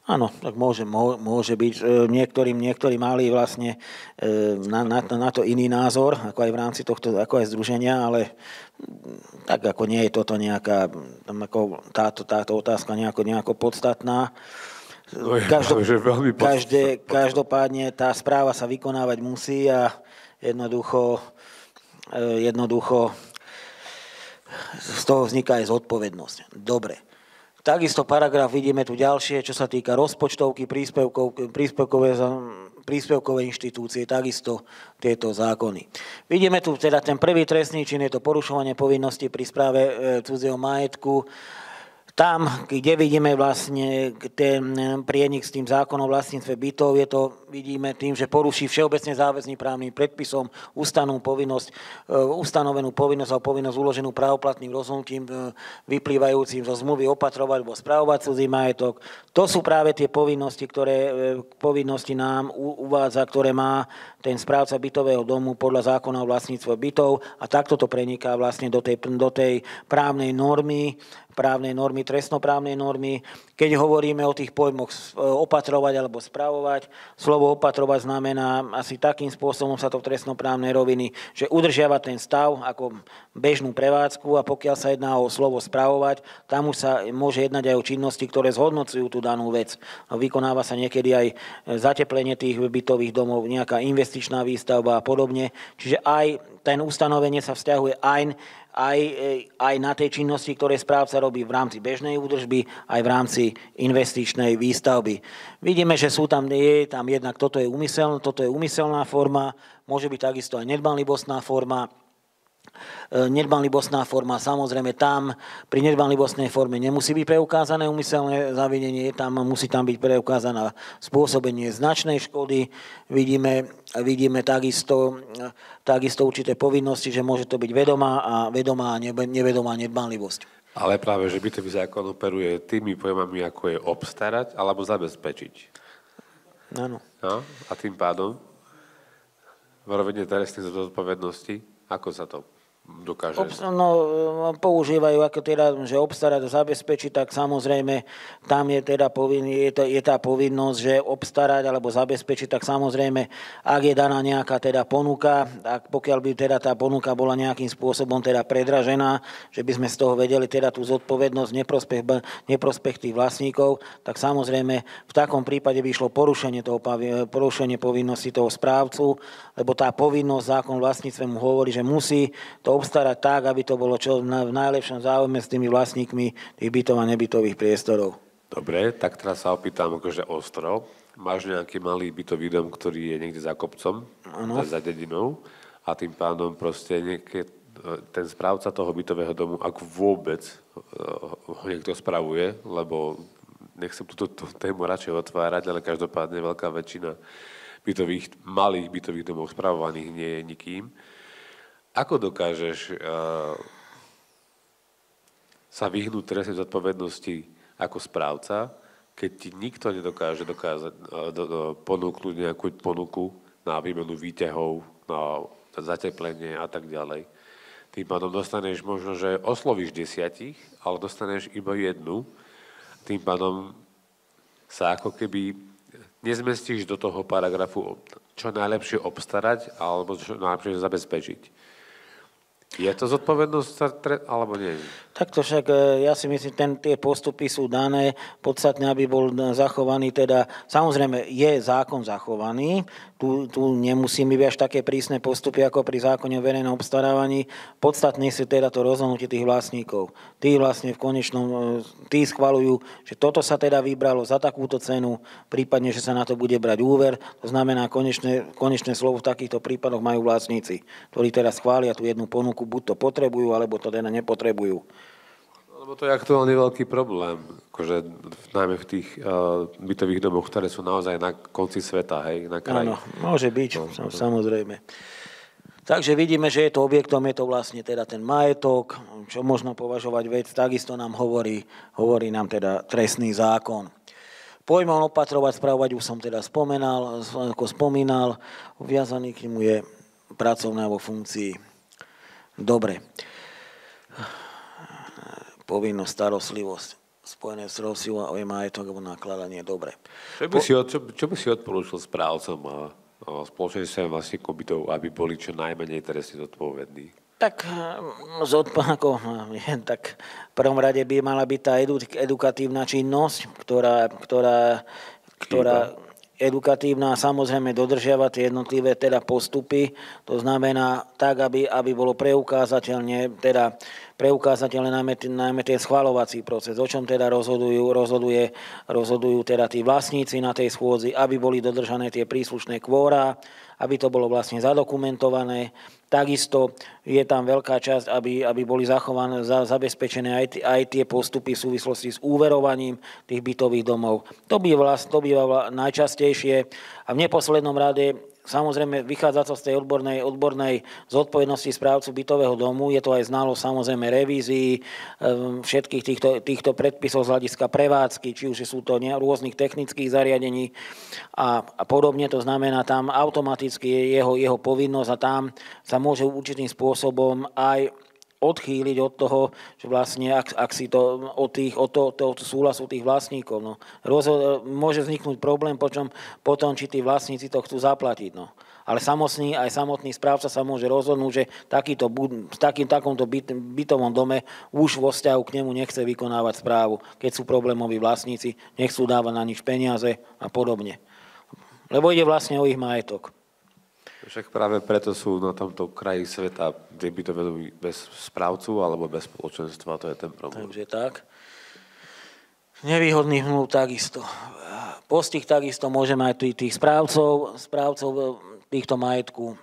Áno, tak môže byť. Niektorí mali vlastne na to iný názor, ako aj v rámci tohto, ako aj združenia, ale tak ako nie je toto nejaká, táto otázka nejako podstatná. Každopádne tá správa sa vykonávať musí a jednoducho z toho vzniká aj zodpovednosť. Dobre. Takisto paragraf vidíme tu ďalšie, čo sa týka rozpočtovky, príspevkové inštitúcie, takisto tieto zákony. Vidíme tu teda ten prvý trestný čin, je to porušovanie povinnosti pri správe cudzieho majetku. Tam, kde vidíme vlastne ten prienik s tým zákonom o vlastníctve bytov, vidíme tým, že poruší všeobecne záväzným právnym predpisom ustanovenú povinnosť a povinnosť uloženú právoplatným rozhodnutím vyplývajúcim zo zmluvy opatrovať alebo spravovať cudzí majetok. To sú práve tie povinnosti, povinnosti nám uvádza, ktoré má ten správca bytového domu podľa zákona o vlastníctve bytov a takto to preniká vlastne do tej právnej normy, trestnoprávnej normy. Keď hovoríme o tých pojmoch opatrovať alebo spravovať, slovo opatrovať znamená asi takým spôsobom sa to v trestnoprávnej roviny, že udržiava ten stav ako bežnú prevádzku a pokiaľ sa jedná o slovo spravovať, tam už sa môže jednať aj o činnosti, ktoré zhodnocujú tú danú vec. Vykonáva sa niekedy aj zateplenie tých bytových domov, nejaká investičná výstavba a podobne. Čiže aj ten ustanovenie sa vzťahuje aj na tej činnosti, ktoré správca robí v rámci bežnej údržby, aj v rámci investičnej výstavby. Vidíme, že je tam jednak toto je úmyselná forma, môže byť takisto aj nedbanlibostná forma. Nedbanlibostná forma, samozrejme tam pri nedbanlibostnej forme nemusí byť preukázané úmyselné zavinenie, musí tam byť preukázané spôsobenie značnej škody. Vidíme takisto určité povinnosti, že môže to byť vedomá a nevedomá nedbanlivosť. Ale práve, že bytový zákon operuje tými pojmami, ako je obstarať alebo zabezpečiť. Áno. No, a tým pádom v rovine trestnej zodpovednosti, ako sa to dokáže? Používajú ako teda, že obstarať a zabezpečiť, tak samozrejme tam je teda je tá povinnosť, že obstarať alebo zabezpečiť, tak samozrejme, ak je daná nejaká teda ponuka, tak pokiaľ by teda tá ponuka bola nejakým spôsobom teda predražená, že by sme z toho vedeli teda tú zodpovednosť neprospech tých vlastníkov, tak samozrejme v takom prípade by išlo porušenie povinnosti toho správcu, lebo tá povinnosť zákon vlastníctve mu hovorí, že musí to obstarať tak, aby to bolo čo v najlepšom záujme s tými vlastníkmi tých bytov a nebytových priestorov. Dobre, tak teraz sa opýtam akože ostro. Máš nejaký malý bytový dom, ktorý je niekde za kopcom, za dedinou a tým pádom proste ten správca toho bytového domu, ak vôbec ho niekto spravuje, lebo nechcem túto tému radšej otvárať, ale každopádne veľká väčšina malých bytových domov spravovaných nie je nikým. Ako dokážeš sa vyhnúť trestnej zodpovednosti ako správca, keď ti nikto nedokáže ponúknuť nejakú ponuku na výmenu výťahov, na zateplenie a tak ďalej. Tým pádom dostaneš možno, že oslovíš 10, ale dostaneš iba 1. Tým pádom sa ako keby nezmestíš do toho paragrafu čo najlepšie obstarať alebo čo najlepšie zabezpečiť. Je to zodpovednosť, alebo nie? Takto však ja si myslím, tie postupy sú dané podstatne, aby bol zachovaný, teda samozrejme je zákon zachovaný, tu nemusíme byť až také prísne postupy ako pri zákone o verejnom obstarávaní, podstatne sú teda to rozhodnutie tých vlastníkov. Tí vlastne tí schvaľujú, že toto sa teda vybralo za takúto cenu, prípadne, že sa na to bude brať úver, to znamená konečné slovo v takýchto prípadoch majú vlastníci, ktorí teda schvália tú jednu ponuku, buď to potrebujú, alebo to teda nepotrebujú. Lebo to je aktuálne veľký problém, akože najmä v tých bytových domoch, ktoré sú naozaj na konci sveta, hej, na kraji. Áno, môže byť, samozrejme. Takže vidíme, že je to objektom, je to vlastne teda ten majetok, čo možno považovať vec, takisto nám hovorí nám teda trestný zákon. Pojmom opatrovať, spravovať už som teda spomínal, viazaný k nemu je pracovná vo funkcii. Dobre. Povinnosť, starostlivosť spojené s rozsiou a majetok alebo nakladanie. Dobre. Čo by si odporúčil správcom a spoločenstvám vlastníkov bytov, aby boli čo najmenej trestne zodpovední? Tak v prvom rade by mala byť tá edukatívna činnosť, ktorá edukatívna, samozrejme dodržiavať tie jednotlivé teda postupy, to znamená tak, aby bolo preukázateľné najmä ten schvaľovací proces, o čom teda rozhodujú teda tí vlastníci na tej schôdzi, aby boli dodržané tie príslušné kvóra, aby to bolo vlastne zadokumentované. Takisto je tam veľká časť, aby boli zachované, zabezpečené aj tie postupy v súvislosti s úverovaním tých bytových domov. To býva najčastejšie a v neposlednom rade samozrejme vychádza to z tej odbornej zodpovednosti správcu bytového domu, je to aj znalosť samozrejme revízií všetkých týchto predpisov z hľadiska prevádzky, či už sú to rôznych technických zariadení a podobne, to znamená tam automaticky je jeho povinnosť a tam sa môže určitým spôsobom aj odchýliť od toho, že vlastne ak si to od súhlasu tých vlastníkov. No. Môže vzniknúť problém, potom či tí vlastníci to chcú zaplatiť. No. Ale samotný správca sa môže rozhodnúť, že takomto bytovom dome už vo vzťahu k nemu nechce vykonávať správu, keď sú problémoví vlastníci, nechcú dávať na nič peniaze a podobne. Lebo ide vlastne o ich majetok. Však práve preto sú na tomto kraji sveta bytové domy bez správcu alebo bez spoločenstva, to je ten problém. Takže tak. Nevýhodný vplyv takisto. Postih takisto môžeme aj tých správcov týchto majetku.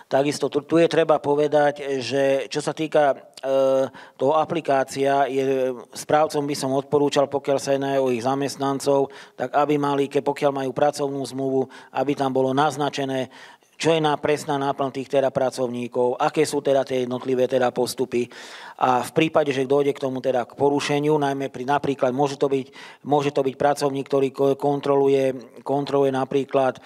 Takisto tu je treba povedať, že čo sa týka toho aplikácia, správcom by som odporúčal, pokiaľ sa jedná o ich zamestnancov, tak aby mali, pokiaľ majú pracovnú zmluvu, aby tam bolo naznačené, čo je presná náplň tých teda pracovníkov, aké sú teda tie jednotlivé teda postupy. A v prípade, že dojde k tomu teda k porušeniu, najmä napríklad môže to byť pracovník, ktorý kontroluje napríklad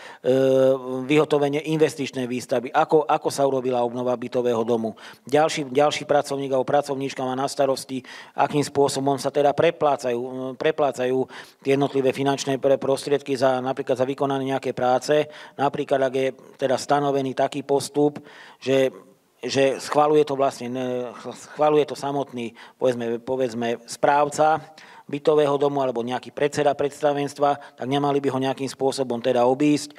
vyhotovenie investičnej výstavby, ako sa urobila obnova bytového domu. Ďalší pracovník alebo pracovníčka má na starosti, akým spôsobom sa teda preplácajú tie jednotlivé finančné prostriedky napríklad za vykonané nejaké práce. Napríklad, ak je teda stanovený taký postup, že schvaľuje to samotný, povedzme správca bytového domu alebo nejaký predseda predstavenstva, tak nemali by ho nejakým spôsobom teda obísť.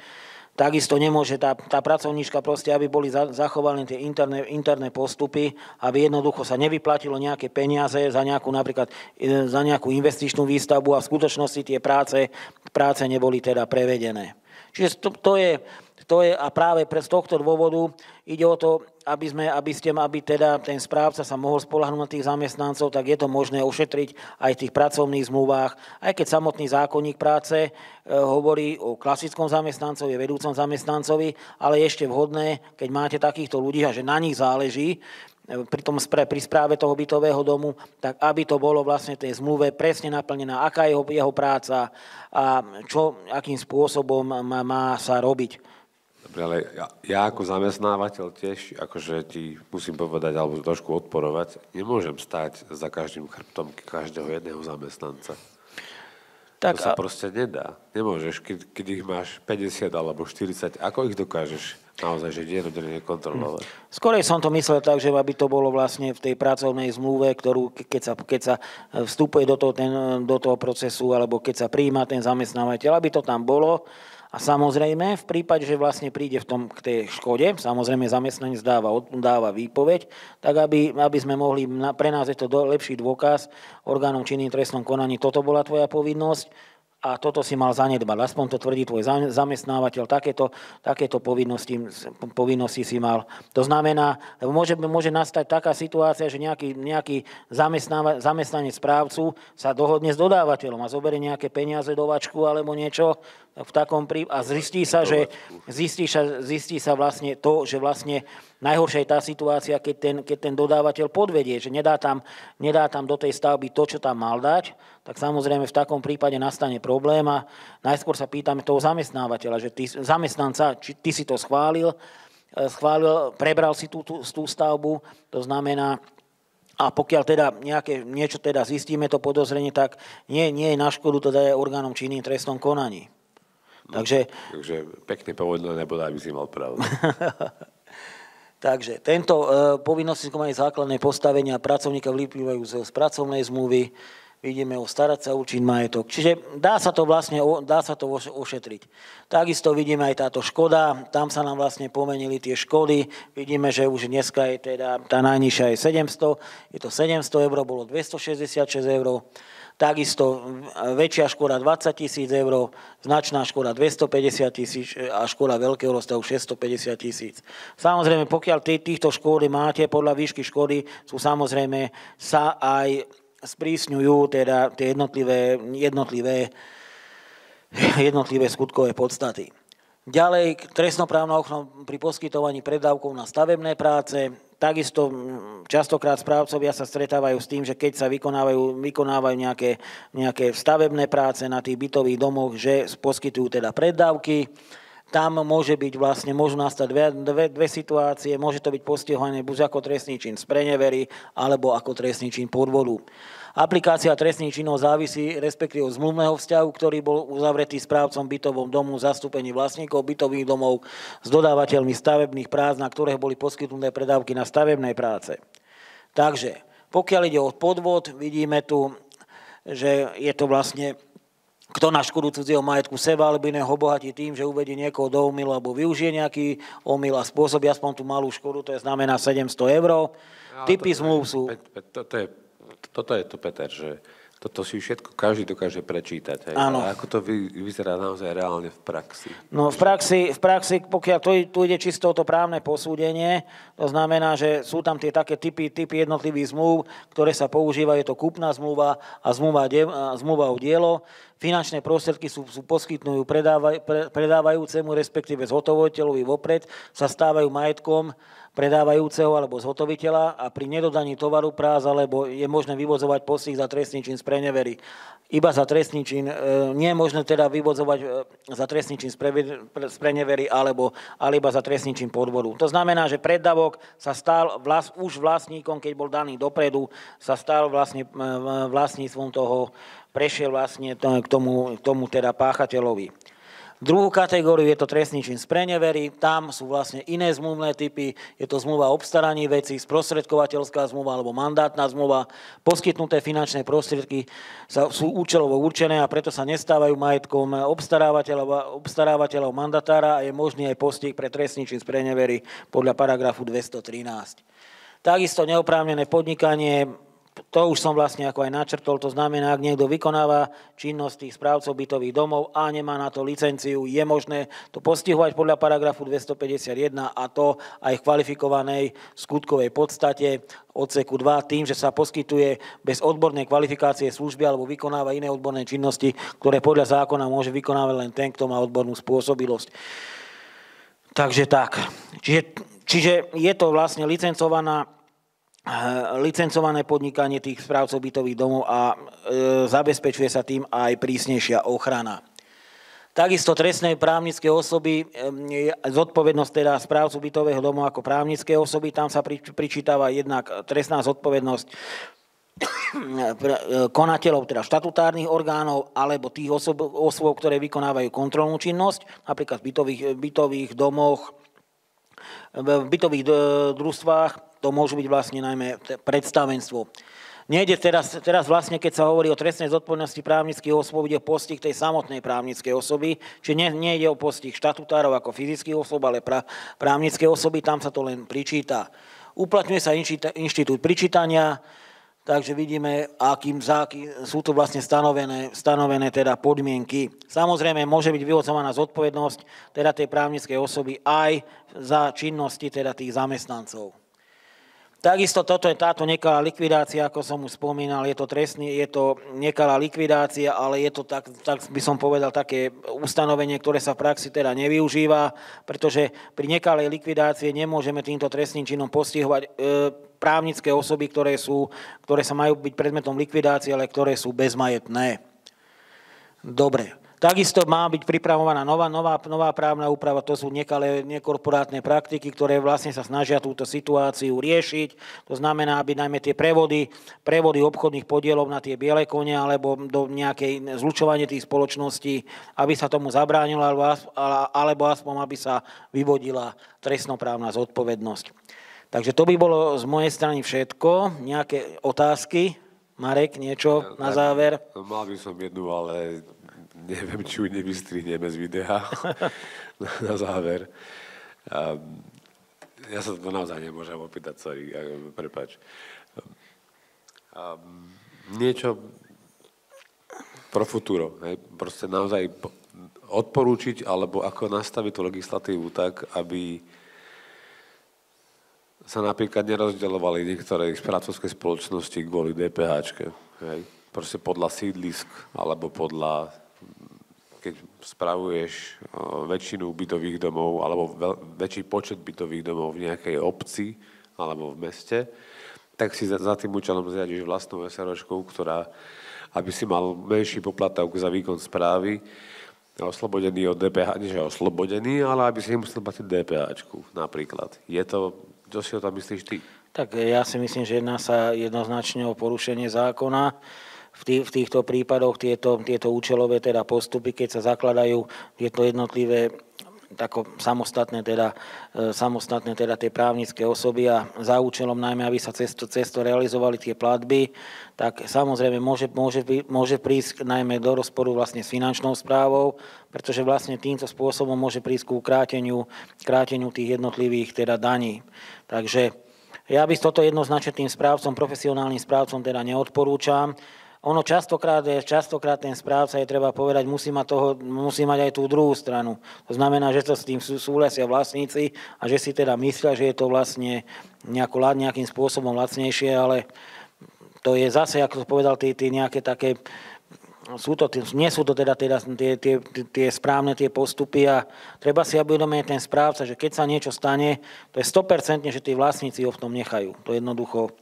Takisto nemôže tá pracovníčka proste, aby boli zachované tie interné postupy, aby jednoducho sa nevyplatilo nejaké peniaze za nejakú investičnú výstavbu a v skutočnosti tie práce neboli teda prevedené. Čiže to je a práve z tohto dôvodu ide o to, aby teda ten správca sa mohol spoľahnúť na tých zamestnancov, tak je to možné ošetriť aj v tých pracovných zmluvách, aj keď samotný zákonník práce hovorí o klasickom zamestnancovi, vedúcom zamestnancovi, ale je ešte vhodné, keď máte takýchto ľudí a že na nich záleží, pri správe toho bytového domu, tak aby to bolo vlastne tej zmluve presne naplnená, aká je jeho práca a akým spôsobom má sa robiť. Dobre, ale ja ako zamestnávateľ tiež, akože ti musím povedať, alebo trošku odporovať, nemôžem stáť za každým chrbtom každého jedného zamestnanca. To sa proste nedá. Nemôžeš, keď ich máš 50 alebo 40, ako ich dokážeš naozaj, že dennodenne kontrolovať? Skorej som to myslel tak, že aby to bolo vlastne v tej pracovnej zmluve, ktorú keď sa vstupuje do toho procesu, alebo keď sa prijíma ten zamestnávateľ, aby to tam bolo. A samozrejme, v prípade, že vlastne príde k tej škode, samozrejme zamestnanec dáva výpoveď, tak aby sme mohli, pre nás je to lepší dôkaz orgánom činným v trestnom konaní, toto bola tvoja povinnosť a toto si mal zanedbať. Aspoň to tvrdí tvoj zamestnávateľ, takéto povinnosti si mal. To znamená, môže nastať taká situácia, že nejaký zamestnanec správcu sa dohodne s dodávateľom a zoberie nejaké peniaze do vačku alebo niečo v takom a zistí sa vlastne to, že vlastne najhoršia je tá situácia, keď ten dodávateľ podvedie, že nedá tam do tej stavby to, čo tam mal dať, tak samozrejme v takom prípade nastane problém a najskôr sa pýtame toho zamestnávateľa, že zamestnanca, či ty si to schválil, prebral si tú stavbu, to znamená, a pokiaľ teda niečo teda zistíme, to podozrenie, tak nie je na škodu, teda je orgánom činným v trestnom konaní. Takže pekne povedané nebude, aby si mal pravdu. Takže tento povinnosti skúmania základné postavenia pracovníka vyplývajú z pracovnej zmluvy, vidíme ho starať sa, určiť majetok. Čiže dá sa to ošetriť. Takisto vidíme aj táto škoda, tam sa nám vlastne pomenili tie škody, vidíme, že už dneska je teda tá najnižšia je 700, je to 700 eur, bolo 266 eur. Takisto väčšia škoda 20 000 eur, značná škoda 250 000 a škoda veľkého rozsahu 650 000. Samozrejme, pokiaľ týchto škôd máte, podľa výšky škody sú samozrejme sa aj sprísňujú teda tie jednotlivé skutkové podstaty. Ďalej, trestnoprávna ochrana pri poskytovaní predávkov na stavebné práce. Takisto častokrát správcovia sa stretávajú s tým, že keď sa vykonávajú nejaké stavebné práce na tých bytových domoch, že poskytujú teda predávky. Tam môžu nastať dve situácie. Môže to byť postihované buď ako trestný čin z prenevery, alebo ako trestný čin podvodu. Aplikácia trestných činov závisí respektíve od zmluvného vzťahu, ktorý bol uzavretý správcom bytového domu v zastúpení vlastníkov bytových domov s dodávateľmi stavebných prác, na ktoré boli poskytnuté predávky na stavebnej práce. Takže, pokiaľ ide o podvod, vidíme tu, že je to vlastne kto na škodu cudzieho majetku seba alebo iného obohatí tým, že uvedie niekoho do omylu alebo využije nejaký omyl a spôsobí aspoň tú malú škodu, to je znamená 700 eur. Typy zmluv sú... Toto je to, Peter, že toto si všetko každý dokáže prečítať. Áno. A ako to vyzerá naozaj reálne v praxi? No v praxi, pokiaľ tu ide čisto o to právne posúdenie, to znamená, že sú tam tie také typy jednotlivých zmluv, ktoré sa používajú, je to kúpna zmluva a zmluva o dielo. finančné prostriedky sú poskytnujú predávajúcemu, respektíve zhotoviteľovi vopred, sa stávajú majetkom predávajúceho alebo zhotoviteľa a pri nedodaní tovaru práz alebo je možné vyvozovať postih za trestný čin z prenevery. Iba za trestný čin, nie je možné teda vyvozovať za trestný čin z prenevery alebo iba za trestný čin podvodu. To znamená, že preddavok sa stal už vlastníkom, keď bol daný dopredu, sa stal vlastne vlastníctvom toho, prešiel vlastne k tomu teda páchateľovi. Druhú kategóriu je to trestný čin z prenevery, tam sú vlastne iné zmluvné typy, je to zmluva o obstaraní veci, sprostredkovateľská zmluva alebo mandátna zmluva, poskytnuté finančné prostriedky sú účelovo určené a preto sa nestávajú majetkom obstarávateľov mandatára a je možný aj postih pre trestný čin z prenevery podľa paragrafu 213. Takisto neoprávnené podnikanie, to už som vlastne ako aj načrtol, to znamená, ak niekto vykonáva činnosť tých správcov bytových domov a nemá na to licenciu, je možné to postihovať podľa paragrafu 251 a to aj v kvalifikovanej skutkovej podstate odseku 2 tým, že sa poskytuje bez odbornej kvalifikácie služby alebo vykonáva iné odborné činnosti, ktoré podľa zákona môže vykonávať len ten, kto má odbornú spôsobilosť. Takže tak. Čiže je to vlastne licencované podnikanie tých správcov bytových domov a zabezpečuje sa tým aj prísnejšia ochrana. Takisto trestné právnické osoby, zodpovednosť teda správcu bytového domu ako právnické osoby, tam sa pričítava jednak trestná zodpovednosť konateľov, teda štatutárnych orgánov, alebo tých osôb, ktoré vykonávajú kontrolnú činnosť, napríklad v bytových domoch, v bytových družstvách, to môžu byť vlastne najmä predstavenstvo. Nejde teraz vlastne, keď sa hovorí o trestnej zodpovednosti právnických osôb, ide o postih tej samotnej právnickej osoby, čiže nejde o postih štatutárov ako fyzických osôb, ale právnické osoby, tam sa to len pričíta. Uplatňuje sa inštitút pričítania, takže vidíme, sú tu vlastne stanovené teda podmienky. Samozrejme, môže byť vyvozovaná zodpovednosť teda tej právnickej osoby aj za činnosti teda tých zamestnancov. Takisto táto nekalá likvidácia, ako som už spomínal, je to nekalá likvidácia, ale je to tak by som povedal také ustanovenie, ktoré sa v praxi teda nevyužíva, pretože pri nekalej likvidácii nemôžeme týmto trestným činom postihovať právnické osoby, ktoré sa majú byť predmetom likvidácie, ale ktoré sú bezmajetné. Dobre. Takisto má byť pripravovaná nová právna úprava, to sú nekalé nekorporátne praktiky, ktoré vlastne sa snažia túto situáciu riešiť. To znamená, aby najmä tie prevody obchodných podielov na tie biele kone alebo do nejakej zlučovanie tých spoločností, aby sa tomu zabránilo alebo aspoň aby sa vyvodila trestnoprávna zodpovednosť. Takže to by bolo z mojej strany všetko. Nejaké otázky? Marek, niečo na záver? Mal by som jednu, ale neviem, či ju nevystrihneme z videa na záver. Ja sa to naozaj nemôžem opýtať, sorry, prepáč. Niečo pro futuro, proste naozaj odporúčiť, alebo ako nastaviť tú legislatívu tak, aby sa napríklad nerozdeľovali niektoré správcovské spoločnosti kvôli DPH-čke. Proste podľa sídlisk, alebo podľa, keď spravuješ väčšinu bytových domov, alebo väčší počet bytových domov v nejakej obci, alebo v meste, tak si za tým účelom zriadiš vlastnú SROčku, ktorá, aby si mal menší poplatok za výkon správy, oslobodený od DPH, nie že oslobodený, ale aby si nemusel platiť DPH-čku napríklad. Je to, čo si o tom myslíš ty? Tak ja si myslím, že jedná sa jednoznačne o porušenie zákona. V týchto prípadoch tieto účelové teda postupy, keď sa zakladajú tieto jednotlivé samostatné teda tie právnické osoby a za účelom najmä, aby sa cez to realizovali tie platby, tak samozrejme môže prísť najmä do rozporu vlastne s finančnou správou, pretože vlastne týmto spôsobom môže prísť ku kráteniu tých jednotlivých teda daní. Takže ja by toto jednoznačne tým profesionálnym správcom teda neodporúčam. Ono častokrát ten správca, je treba povedať, musí mať aj tú druhú stranu. To znamená, že to s tým súhlasia vlastníci a že si teda myslia, že je to vlastne nejakým spôsobom lacnejšie, ale to je zase, ako povedal, tí nejaké také nie sú to teda tie správne tie postupy a treba si uvedomiť ten správca, že keď sa niečo stane, to je 100%, že tí vlastníci ho v tom nechajú. To jednoducho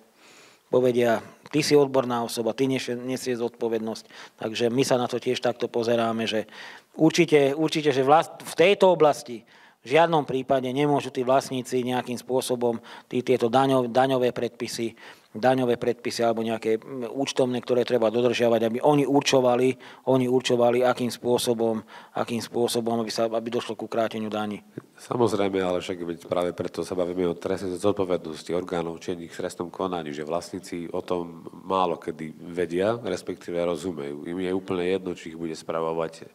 povedia, ty si odborná osoba, ty nesieš zodpovednosť. Takže my sa na to tiež takto pozeráme, že určite že v tejto oblasti v žiadnom prípade nemôžu tí vlastníci nejakým spôsobom tieto daňové predpisy alebo nejaké účtovné, ktoré treba dodržiavať, aby oni určovali, akým spôsobom aby došlo ku kráteniu daní. Samozrejme, ale však práve preto sa bavíme o trestnej zodpovednosti orgánov činných v trestnom konaní, že vlastníci o tom málo kedy vedia, respektíve rozumejú. Im je úplne jedno, či ich bude spravovať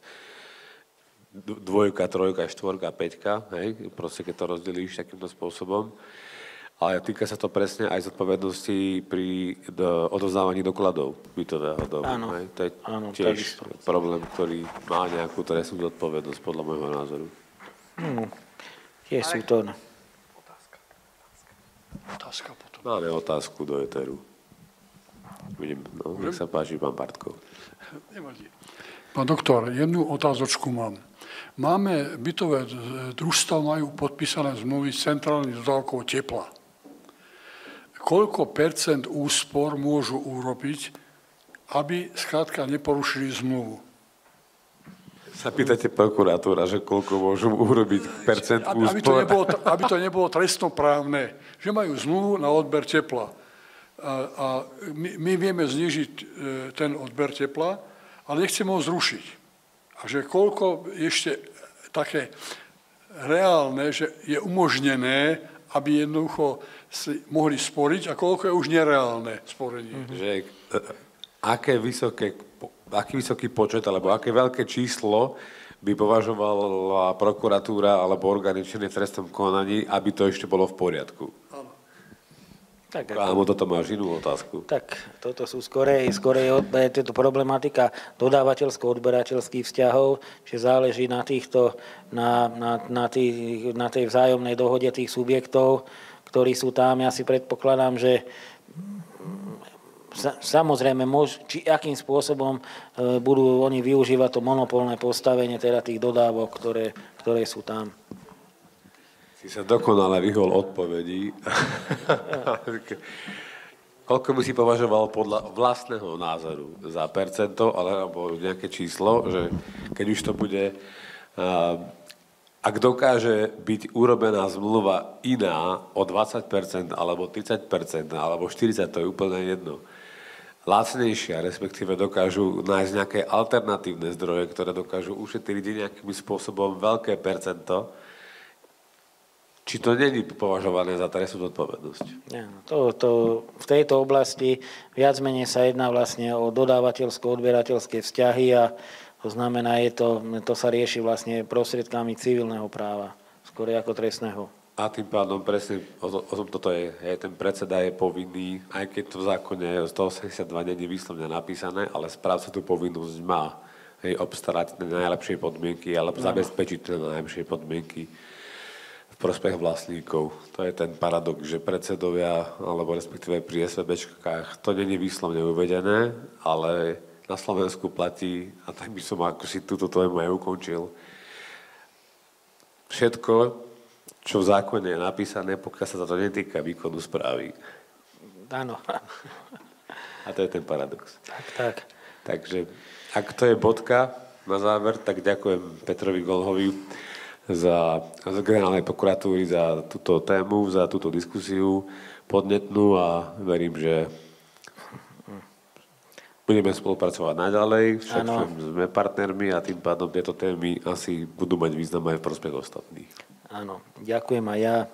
2, 3, 4, 5, hej, proste keď to rozdelíš takýmto spôsobom. Ale týka sa to presne aj zodpovednosti pri odovzdávaní dokladov bytového domu. Áno, hej. To je tiež takisto problém, ktorý má nejakú trestnú zodpovednosť, podľa môjho názoru. Tiež sú to... Otázka potom. Máme otázku do éteru. Nech sa páči, pán Bartkov. Nevadí. Pán doktor, jednu otázočku mám. Máme bytové družstva, majú podpísané zmluvy s centrálnym dodávkou tepla. Koľko percent úspor môžu urobiť, aby skrátka neporušili zmluvu? Sa pýtate prokuratúra, že koľko môžu urobiť percent úspor? Aby to nebolo trestnoprávne, že majú zmluvu na odber tepla. A my vieme znížiť ten odber tepla, ale nechceme ho zrušiť. A že koľko ešte také reálne, že je umožnené, aby jednoducho si mohli sporiť, a koľko je už nereálne sporenie. Že aký vysoký počet, alebo aké veľké číslo by považovala prokuratúra alebo orgány činné v trestnom konaní, aby to ešte bolo v poriadku. Áno, toto máš inú otázku. Tak, toto sú skorej tieto problematika dodávateľsko-odberateľských vzťahov, že záleží na tej vzájomnej dohode tých subjektov, ktorí sú tam. Ja si predpokladám, že samozrejme, akým spôsobom budú oni využívať to monopolné postavenie teda tých dodávok, ktoré sú tam. Si sa dokonale vyhol odpovedí. Koľko by si považoval podľa vlastného názoru za percento, alebo nejaké číslo, že keď už to bude, ak dokáže byť urobená zmluva iná o 20%, alebo 30%, alebo 40%, to je úplne jedno. Lacnejšia, respektíve dokážu nájsť nejaké alternatívne zdroje, ktoré dokážu ušetriť nejakým spôsobom veľké percento. Či to nie je považované za trestnú zodpovednosť? V tejto oblasti viac menej sa jedná vlastne o dodávateľsko-odberateľské vzťahy a to znamená, to sa rieši vlastne prostriedkami civilného práva, skôr ako trestného. A tým pádom presne o tom toto je. Ten predseda je povinný, aj keď to v zákone 182 nie je výslovne napísané, ale správca tú povinnosť má obstarať na najlepšie podmienky alebo zabezpečiť na najlepšie podmienky v prospech vlastníkov. To je ten paradox, že predsedovia, alebo respektíve pri SVBčkách, to nie je výslovne uvedené, ale na Slovensku platí, a tak by som ako si túto tému aj ukončil, všetko, čo v zákone je napísané, pokiaľ sa to netýka výkonu správy. Áno. A to je ten paradox. Tak. Takže, ak to je bodka na záver, tak ďakujem Petrovi Golhovi z generálnej prokuratúry za túto tému, za túto diskusiu podnetnú a verím, že budeme spolupracovať naďalej, však sme partnermi a tým pádom tieto témy asi budú mať význam aj v prospech ostatných. Áno, ďakujem aj ja.